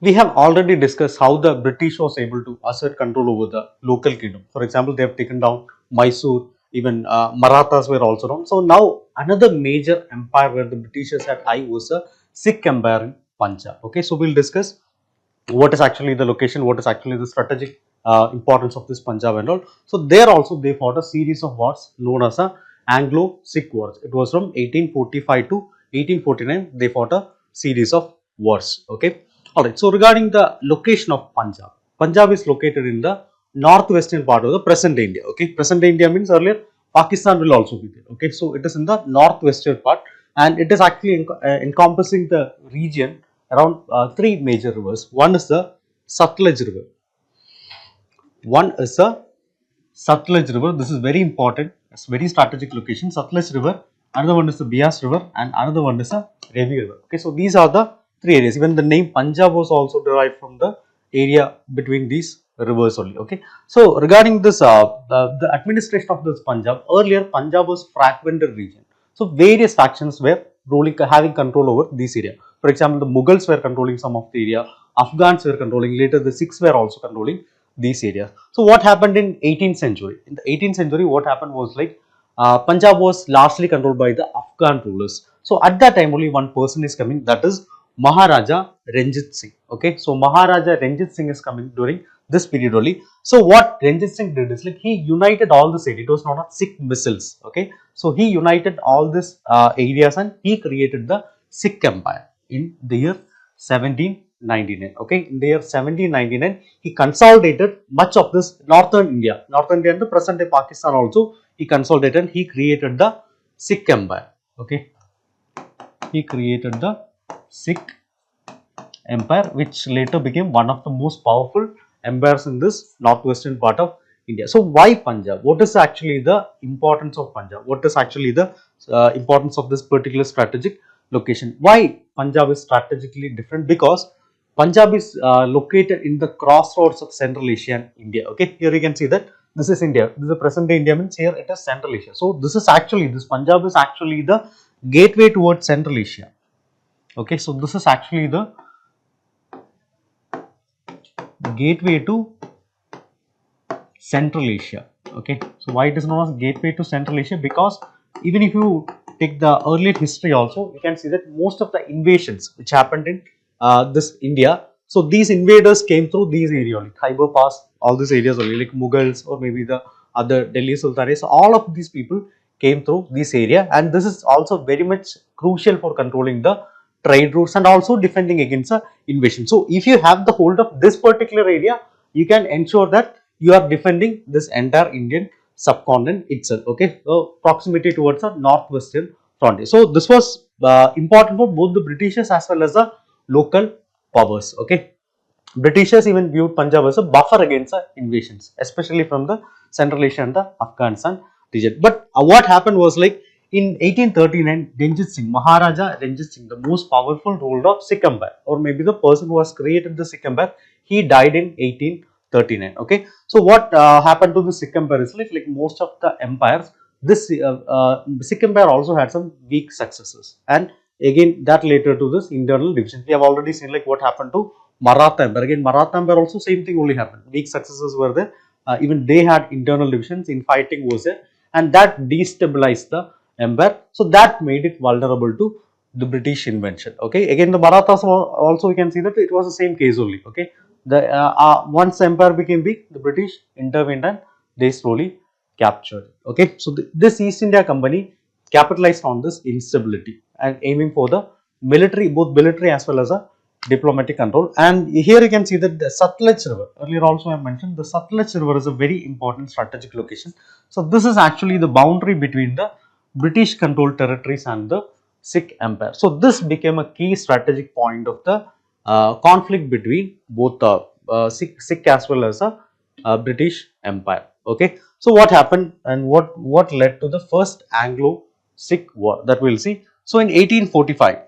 We have already discussed how the British was able to assert control over the local kingdom. For example, they have taken down Mysore, even Marathas were also down. So now another major empire where the Britishers had eye was a Sikh empire in Punjab. Okay, so we'll discuss what is actually the location, what is actually the strategic importance of this Punjab and all. So there also they fought a series of wars known as a Anglo-Sikh wars. It was from 1845 to 1849. They fought a series of wars. Okay. Alright, so regarding the location of Punjab, Punjab is located in the northwestern part of the present India. Okay, present India means earlier Pakistan will also be there. Okay, so it is in the northwestern part and it is actually encompassing the region around three major rivers. One is the Satluj River. One is the Satluj River. This is very important. It's very strategic location. Satluj River. Another one is the Bias River, and another one is the Ravi River. Okay, so these are the three areas. Even the name Punjab was also derived from the area between these rivers only. Okay, so regarding this, the administration of this Punjab, earlier Punjab was fragmented region. So various factions were ruling, having control over this area. For example, the Mughals were controlling some of the area, Afghans were controlling, later the Sikhs were also controlling these areas. So what happened in 18th century? In the 18th century, what happened was like Punjab was largely controlled by the Afghan rulers. So at that time, only one person is coming, that is Maharaja Ranjit Singh. Okay, so Maharaja Ranjit Singh is coming during this period only. So what Ranjit Singh did is like he united all this area. It was not a Sikh missiles. Okay, so he united all these areas and he created the Sikh Empire in the year 1799. Okay, in the year 1799, he consolidated much of this northern India and the present day Pakistan also. He consolidated. He created the Sikh Empire. Okay, he created the Sikh Empire, which later became one of the most powerful empires in this northwestern part of India. So why Punjab? What is actually the importance of Punjab? What is actually the importance of this particular strategic location? Why Punjab is strategically different? Because Punjab is located in the crossroads of Central Asia and India. Okay, here you can see that this is India. This is the present day India, means here it is Central Asia. So this is actually, this Punjab is actually the gateway towards Central Asia. Okay, so this is actually the gateway to Central Asia. Okay, so why it is known as gateway to Central Asia? Because even if you take the earlier history also, you can see that most of the invasions which happened in this India, so these invaders came through these areas only, Khyber Pass, all these areas only, like Mughals or maybe the other Delhi Sultanates. So all of these people came through this area, and this is also very much crucial for controlling the trade routes and also defending against a invasion. So if you have the hold of this particular area, you can ensure that you are defending this entire Indian subcontinent itself. Okay, so proximity towards the northwestern frontier. So this was important for both the Britishers as well as the local powers. Okay, Britishers even viewed Punjab as a buffer against the invasions, especially from the Central Asia and the Afghanistan region. But what happened was like in 1839, Ranjit Singh, Maharaja Ranjit Singh, the most powerful ruler of Sikh Empire, or maybe the person who has created the Sikh Empire, he died in 1839. Okay, so what happened to the Sikh Empire is like most of the empires, this Sikh Empire also had some weak successes, and again that later to this internal division. We have already seen like what happened to Maratha Empire. Again, Maratha Empire also same thing only happened. Weak successes were there. Even they had internal divisions, in fighting was there, and that destabilized the empire. So that made it vulnerable to the British invention. Okay, again the Marathas also, we can see that it was the same case only. Okay, the once the empire became weak, the British intervened and they slowly captured it. Okay, so this East India Company capitalized on this instability and aiming for the military, both military as well as a diplomatic control. And here you can see that the Satluj River, earlier also I mentioned, the Satluj River is a very important strategic location. So this is actually the boundary between the British controlled territories and the Sikh Empire. So this became a key strategic point of the conflict between both the Sikh as well as the British Empire. Okay, so what happened and what led to the first Anglo-Sikh war, that we will see. So in 1845,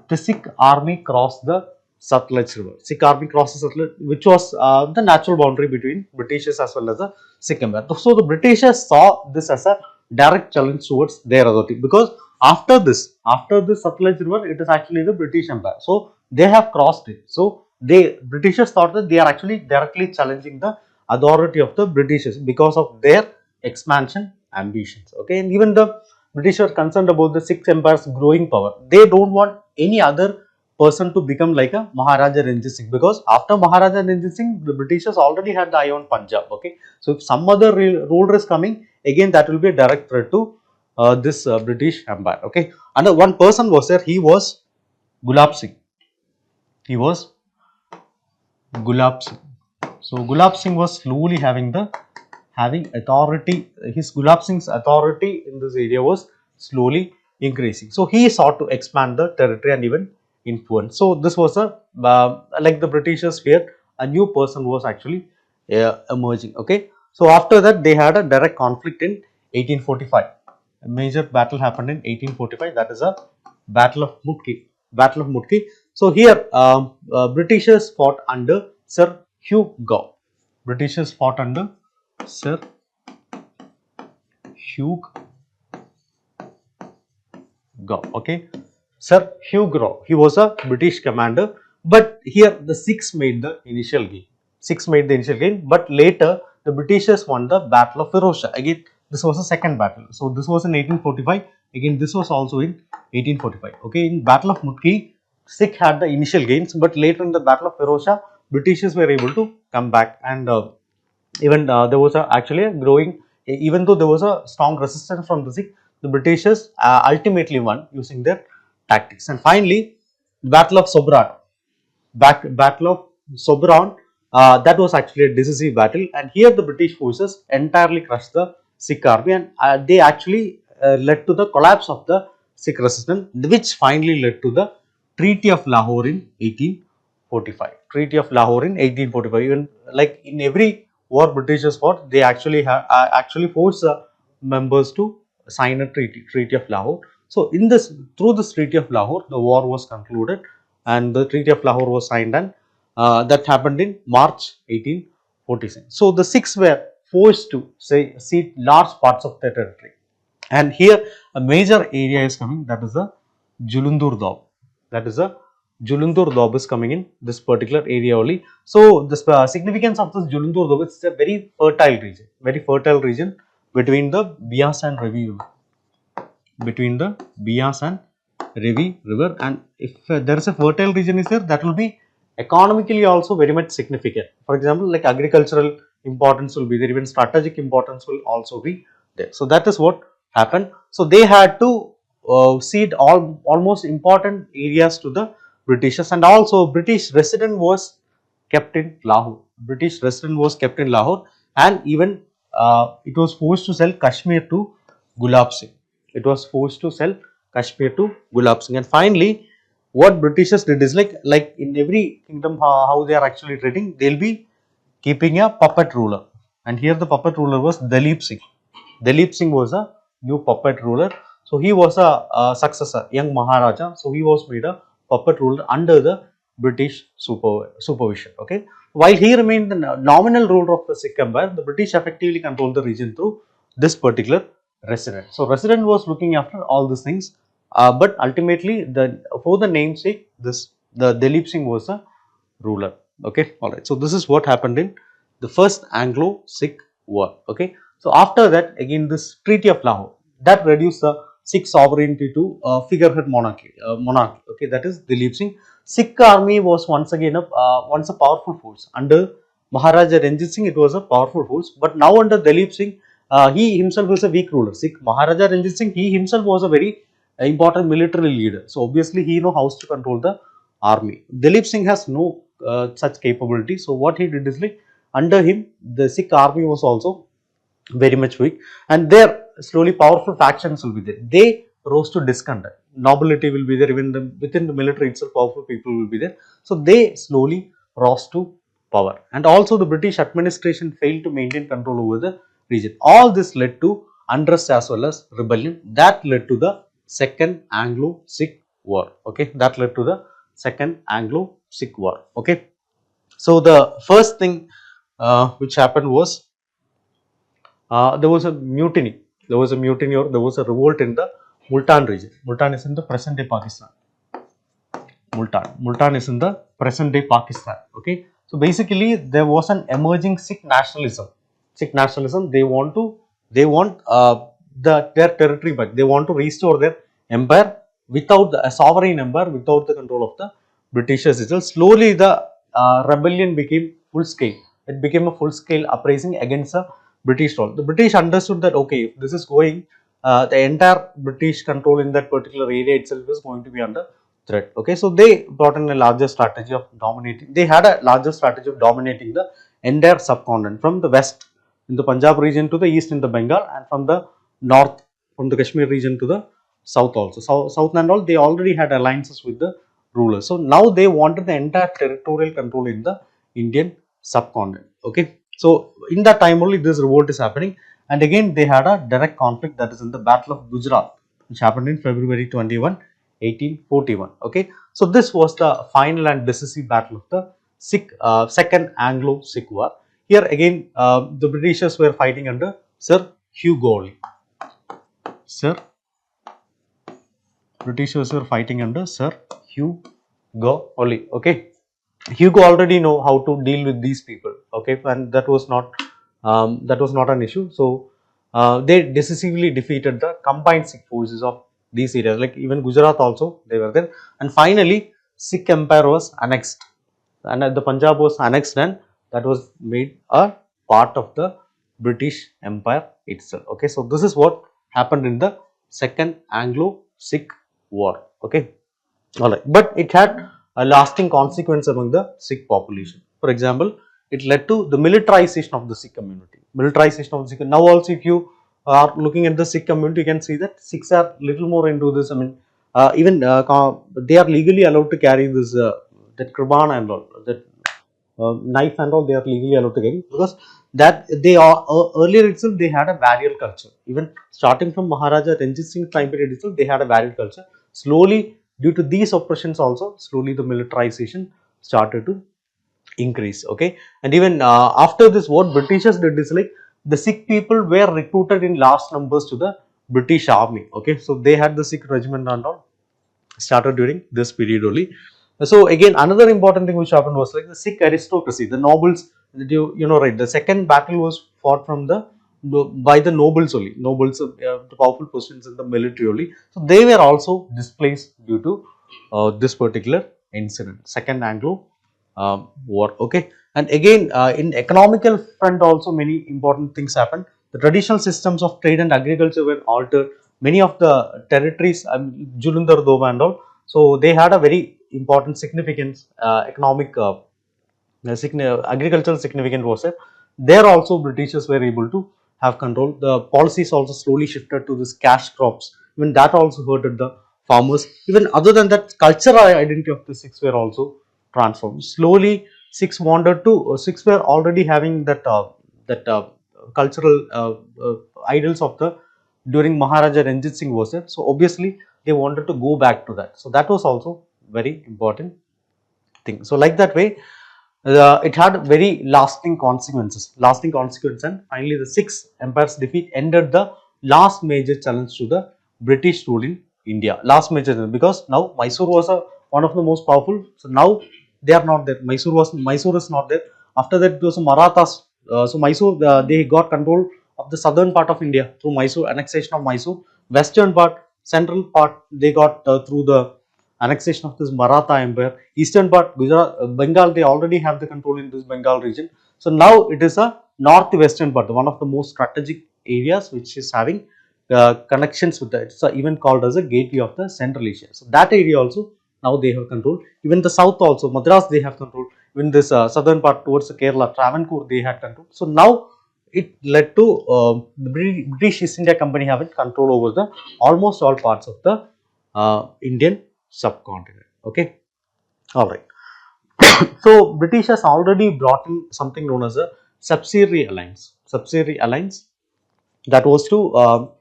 the Sikh army crossed the Satluj River. Sikh army crossed the Satluj, which was the natural boundary between Britishers as well as the Sikh Empire. So the Britishers saw this as a direct challenge towards their authority, because after this Satluj river, it is actually the British Empire. So they have crossed it. So Britishers thought that they are actually directly challenging the authority of the Britishers because of their expansion ambitions. Okay, and even the British were concerned about the Sikh Empire's growing power. They don't want any other person to become like a Maharaja Ranjit Singh, because after Maharaja Ranjit Singh, the Britishers already had the eye on Punjab. Okay, so if some other ruler is coming, again that will be a direct threat to this British Empire. Okay, and one person was there. He was Gulab Singh. He was Gulab Singh. So Gulab Singh was slowly having authority. His Gulab Singh's authority in this area was slowly increasing. So he sought to expand the territory and even influence. So this was a like the Britishers feared, a new person was actually emerging. Okay. So after that they had a direct conflict in 1845. A major battle happened in 1845. That is a Battle of Mutki. Battle of Mutki. So here Britishers fought under Sir Hugh Gow. Britishers fought under Sir Hugh Gow. Okay, Sir Hugh Gow. He was a British commander, but here the Sikhs made the initial gain. Sikhs made the initial gain, but later the Britishers won the Battle of Firozshah. Again, this was the second battle. So this was in 1845. Again, this was also in 1845. Okay, in Battle of Mutki, Sikh had the initial gains, but later in the Battle of Firozshah, Britishers were able to come back, and even there was actually a growing, even though there was a strong resistance from the Sikh, the Britishers ultimately won using their tactics. And finally, Battle of Sobran. Battle of Sobran, that was actually a decisive battle, and here the British forces entirely crushed the Sikh army, and they actually led to the collapse of the Sikh resistance, which finally led to the Treaty of Lahore in 1845. Treaty of Lahore in 1845. Even like in every war Britishers fought, they actually actually forced the members to sign a Treaty of Lahore. So in this, through this Treaty of Lahore, the war was concluded, and the Treaty of Lahore was signed, and that happened in March 1846. So the Sikhs were forced to cede large parts of their territory, and here a major area is coming, that is the Julundur Doab. That is the Julundur Doab is coming in this particular area only. So the significance of this Julundur Doab is a very fertile region between the Bias and Ravi River. Between the Bias and Ravi River, and if there is a fertile region is there, that will be economically also very much significant. For example, like agricultural importance will be there, even strategic importance will also be there. So that is what happened. So they had to cede almost important areas to the Britishers, and also British resident was kept in Lahore. British resident was kept in Lahore, and even it was forced to sell Kashmir to Gulab Singh. It was forced to sell Kashmir to Gulab Singh. And finally, what Britishers did is like in every kingdom, how they are actually trading, they'll be keeping a puppet ruler. And here the puppet ruler was Dalip Singh. Dalip Singh was a new puppet ruler. So he was a successor, young Maharaja. So he was made a puppet ruler under the British supervision. Okay. While he remained the nominal ruler of the Sikh Empire, the British effectively controlled the region through this particular resident. So resident was looking after all these things, but ultimately for the namesake, the Dalip Singh was a ruler. Okay, all right. So this is what happened in the first Anglo-Sikh war. Okay, so after that, again this Treaty of Lahore, that reduced the Sikh sovereignty to figurehead monarchy. Okay, that is Dalip Singh. Sikh army was once again once a powerful force under Maharaja Ranjit Singh. It was a powerful force, but now under Dalip Singh, he himself was a weak ruler. Sikh Maharaja Ranjit Singh, he himself was a very important military leader. So obviously he knows how to control the army. Dalip Singh has no such capability. So what he did is like under him, the Sikh army was also very much weak, and there slowly powerful factions will be there. They rose to discontent. Nobility will be there, even within the military itself, powerful people will be there. So they slowly rose to power, and also the British administration failed to maintain control over the region. All this led to unrest as well as rebellion. That led to the Second Anglo-Sikh War. Okay, that led to the Second Anglo-Sikh War. Okay, so the first thing which happened was there was a mutiny. There was a mutiny, or there was a revolt in the Multan region. Multan is in the present day Pakistan. Multan is in the present day Pakistan. Okay. So basically there was an emerging Sikh nationalism. Sikh nationalism, they want their territory back. They want to restore their empire without a sovereign empire, without the control of the Britishers itself. Slowly the rebellion became full scale. It became a full scale uprising against the British rule. The British understood that okay, if this is going, the entire British control in that particular area itself is going to be under threat. Okay, so they brought in a larger strategy of dominating. They had a larger strategy of dominating the entire subcontinent from the west in the Punjab region to the east in the Bengal, and from the north from the Kashmir region to the south also. South and all, they already had alliances with the rulers. So now they wanted the entire territorial control in the Indian subcontinent. Okay, so in that time only this revolt is happening, and again they had a direct conflict, that is in the Battle of Gujarat, which happened in February 21, 1841. Okay, so this was the final and decisive battle of the Second Anglo-Sikh War. Here again, the Britishers were fighting under Sir Hugh Gawley. Sir Britishers were fighting under Sir Hugh Gawley. Okay, Hugo already know how to deal with these people. Okay, and that was not an issue. So they decisively defeated the combined Sikh forces of these areas. Like even Gujarat also they were there. And finally, Sikh Empire was annexed, and the Punjab was annexed, and that was made a part of the British Empire itself. Okay, so this is what happened in the Second Anglo-Sikh War. Okay. Alright, but it had a lasting consequence among the Sikh population. For example, it led to the militarization of the Sikh community. Militarization of the Sikh. Now also, if you are looking at the Sikh community, you can see that Sikhs are little more into this. I mean, even they are legally allowed to carry this that kirban and all, that knife and all. They are legally allowed to carry, because that they are earlier itself they had a warrior culture. Even starting from Maharaja Ranjit Singh time period itself, they had a warrior culture. Slowly, due to these oppressions also, slowly the militarization started to increase. Okay, and even after this, what Britishers did is like the Sikh people were recruited in large numbers to the British army. Okay, so they had the Sikh regiment and all started during this period only. So again, another important thing which happened was like the Sikh aristocracy, the nobles. You know, right? The second battle was fought from the by the nobles only. Nobles, the powerful positions in the military only. So they were also displaced due to this particular incident, Second Anglo War. Okay, and again in economical front also many important things happened. The traditional systems of trade and agriculture were altered. Many of the territories, Julundar Doba and all, so they had a very important significance, economic agricultural significance was there. There also Britishers were able to have control. The policies also slowly shifted to this cash crops. Even that also hurted the farmers. Even other than that, cultural identity of the Sikhs were also transformed. Slowly, Sikhs were already having that cultural idols of the during Maharaja Ranjit Singh was there. So obviously they wanted to go back to that. So that was also very important thing. So like that way, it had very lasting consequences. And finally, the Sixth Empire's defeat ended the last major challenge to the British rule in India. Last major challenge, because now Mysore was one of the most powerful. So now they are not there. Mysore is not there. After that, it was Marathas. So Mysore, they got control of the southern part of India through Mysore, annexation of Mysore. Western part, central part, they got through the annexation of this Maratha Empire. Eastern part, Gujarat, Bengal, they already have the control in this Bengal region. So now it is a northwestern part, one of the most strategic areas which is having connections with the, it's even called as a gateway of the Central Asia. So that area also now they have control. Even the south also, Madras, they have control. Even this southern part towards Kerala, Travancore, they had control. So now it led to the British East India Company having control over the almost all parts of the Indian subcontinent. Okay, all right. So British has already brought in something known as a Subsidiary Alliance. Subsidiary Alliance, that was to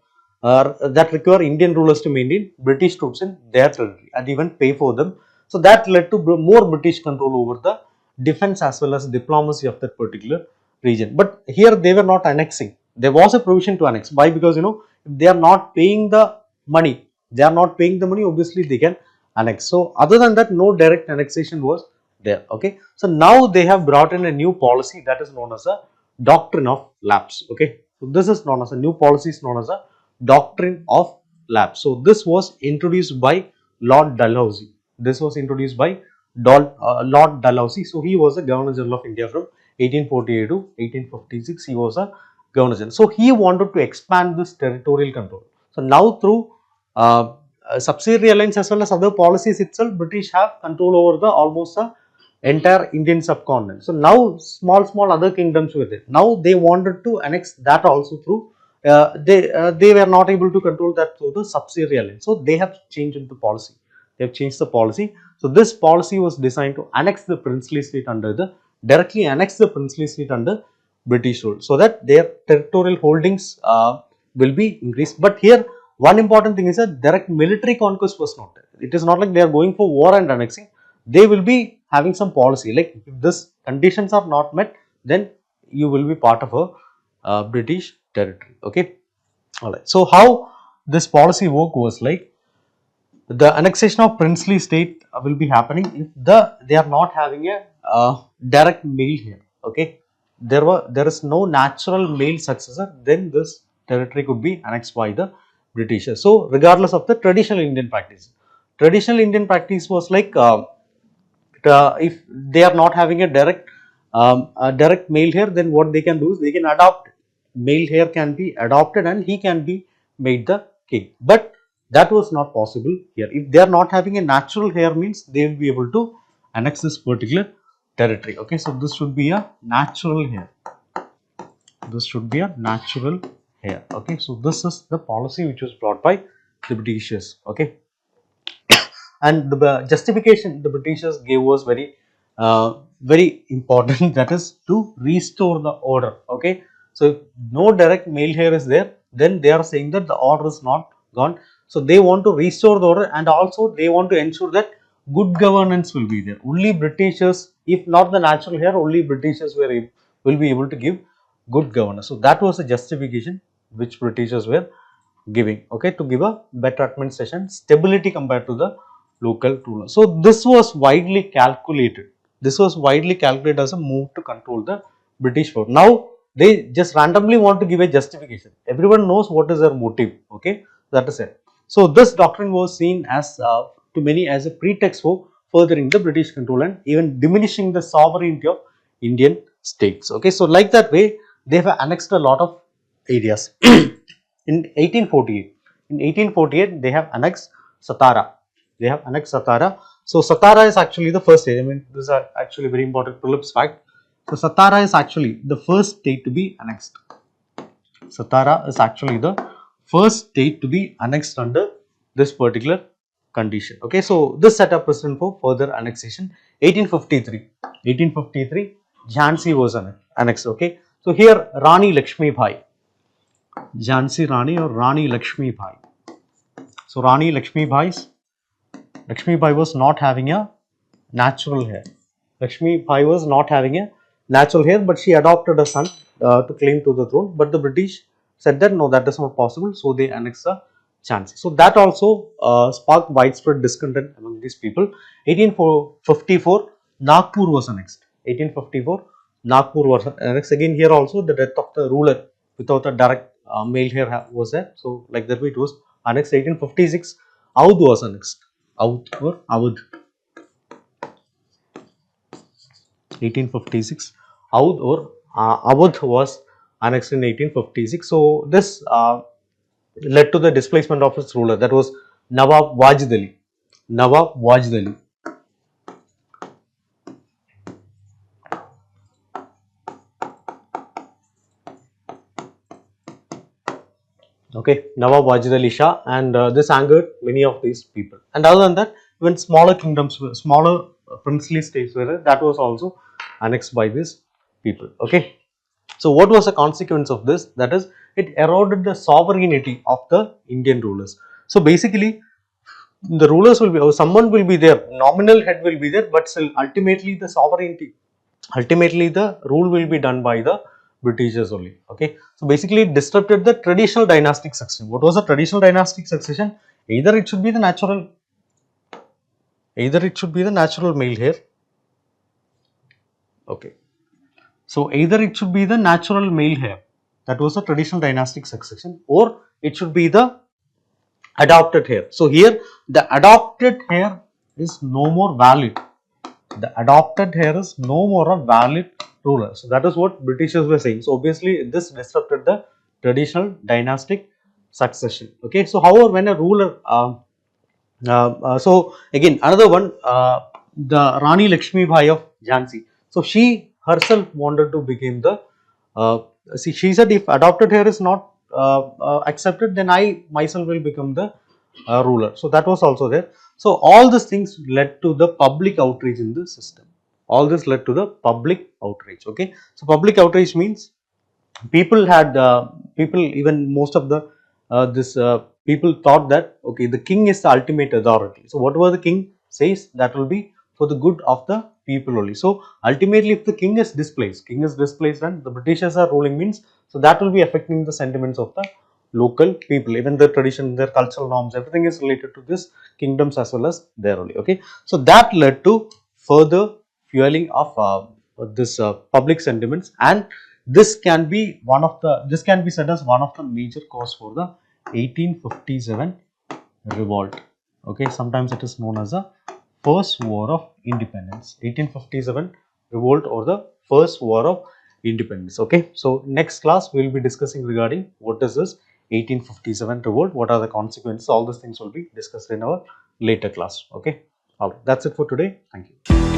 that require Indian rulers to maintain British troops in their territory and even pay for them. So that led to more British control over the defense as well as diplomacy of that particular region. But here they were not annexing. There was a provision to annex. Why? Because if they are not paying the money, They are not paying the money, obviously they can annex. So other than that, no direct annexation was there. Okay, so now they have brought in a new policy that is known as a doctrine of lapse. Okay, so this is known as a new policy, is known as a doctrine of lapse. So this was introduced by Lord Dalhousie. This was introduced by Lord Dalhousie. So he was the Governor General of India from 1848 to 1856. He was a Governor General. So he wanted to expand this territorial control. So now through subsidiary alliance as well as other policies itself, British have control over the almost the entire Indian subcontinent. So now small other kingdoms were there. Now they wanted to annex that also through they were not able to control that through the subsidiary alliance. So they have changed the policy. They have changed the policy. So this policy was designed to annex the princely state under the directly annex the princely state under British rule, so that their territorial holdings will be increased. But here one important thing is that direct military conquest was not there. It is not like they are going for war and annexing. They will be having some policy, like if this conditions are not met, then you will be part of a British territory. Okay, all right. So how this policy work was like, the annexation of princely state will be happening if they are not having a direct male here. Okay, there is no natural male successor, then this territory could be annexed by the Britishers. So regardless of the traditional Indian practice was like, if they are not having a direct male hair, then what they can do is they can adopt male hair, can be adopted and he can be made the king. But that was not possible here. If they are not having a natural hair, means they will be able to annex this particular territory. Okay, so this should be a natural hair. This should be a natural hair. Okay, so this is the policy which was brought by the Britishers. Okay, and the justification the Britishers gave was very important, that is to restore the order. Okay, so if no direct male hair is there, then they are saying that the order is not gone. So they want to restore the order, and also they want to ensure that good governance will be there. Only Britishers, if not the natural hair, only Britishers will be able to give good governance. So that was the justification which Britishers were giving, okay, to give a better administration, stability compared to the local ruler. So this was widely calculated. This was widely calculated as a move to control the British power. Now they just randomly want to give a justification. Everyone knows what is their motive. Okay, that is it. So this doctrine was seen as to many as a pretext for furthering the British control and even diminishing the sovereignty of Indian states. Okay, so like that way they have annexed a lot of areas. In 1848, they have annexed Satara. They have annexed Satara. So Satara is actually the first state. I mean, this is actually very important prelims fact. So Satara is actually the first state to be annexed. Satara is actually the first state to be annexed under this particular condition. Okay, so this set up precedent for further annexation. 1853, Jhansi was annexed. Okay, so here Rani Lakshmi Bai, Jhansi Rani or Rani Lakshmi Bai. So Rani Lakshmi Bai was not having a natural hair. Lakshmi Bai was not having a natural hair, but she adopted a son to claim to the throne. But the British said that no, that is not possible. So they annexed the Jhansi. So that also sparked widespread discontent among these people. 1854, Nagpur was annexed. 1854, Nagpur was annexed. Again, here also the death of the ruler without a direct male hair was there. So like that way it was annexed. 1856, Audh was annexed. Audh or Awadh. 1856, Audh or Awadh was annexed in 1856. So this led to the displacement of its ruler, that was Nawab Wajid Ali. Nawab Wajid Ali. Okay, Nawab Wajid Ali Shah, and this angered many of these people. And other than that, when smaller kingdoms, smaller princely states were there, that was also annexed by these people. Okay, so what was the consequence of this? That is, it eroded the sovereignty of the Indian rulers. So basically, the rulers will be, or someone will be there, nominal head will be there, but still ultimately the sovereignty, ultimately the rule will be done by the Britishers only. Okay, so basically it disrupted the traditional dynastic succession. What was the traditional dynastic succession? Either it should be the natural male here. Okay. So either it should be the natural male heir, that was a traditional dynastic succession, or it should be the adopted heir. So here the adopted heir is no more valid. The adopted heir is no more a valid ruler. So that is what Britishers were saying. So obviously this disrupted the traditional dynastic succession. Okay. So however, when a ruler so again another one, the Rani Lakshmi Bai of Jhansi. So she herself wanted to become the, she said, if adopted heir is not accepted, then I myself will become the ruler. So that was also there. So all these things led to the public outrage in the system. All this led to the public outrage. Okay. So public outrage means people had people, even most of the this people thought that okay, the king is the ultimate authority. So whatever the king says, that will be for the good of the people only. So ultimately, if the king is displaced and the Britishers are ruling means, so that will be affecting the sentiments of the local people, even the tradition, their cultural norms, everything is related to this kingdoms as well as there only. Okay. So that led to further fueling of this public sentiments, and this can be this can be said as one of the major cause for the 1857 revolt. Okay, sometimes it is known as the first war of independence. 1857 revolt or the first war of independence. Okay, so next class we will be discussing regarding what is this 1857 revolt, what are the consequences, all these things will be discussed in our later class. Okay, all right, that's it for today. Thank you.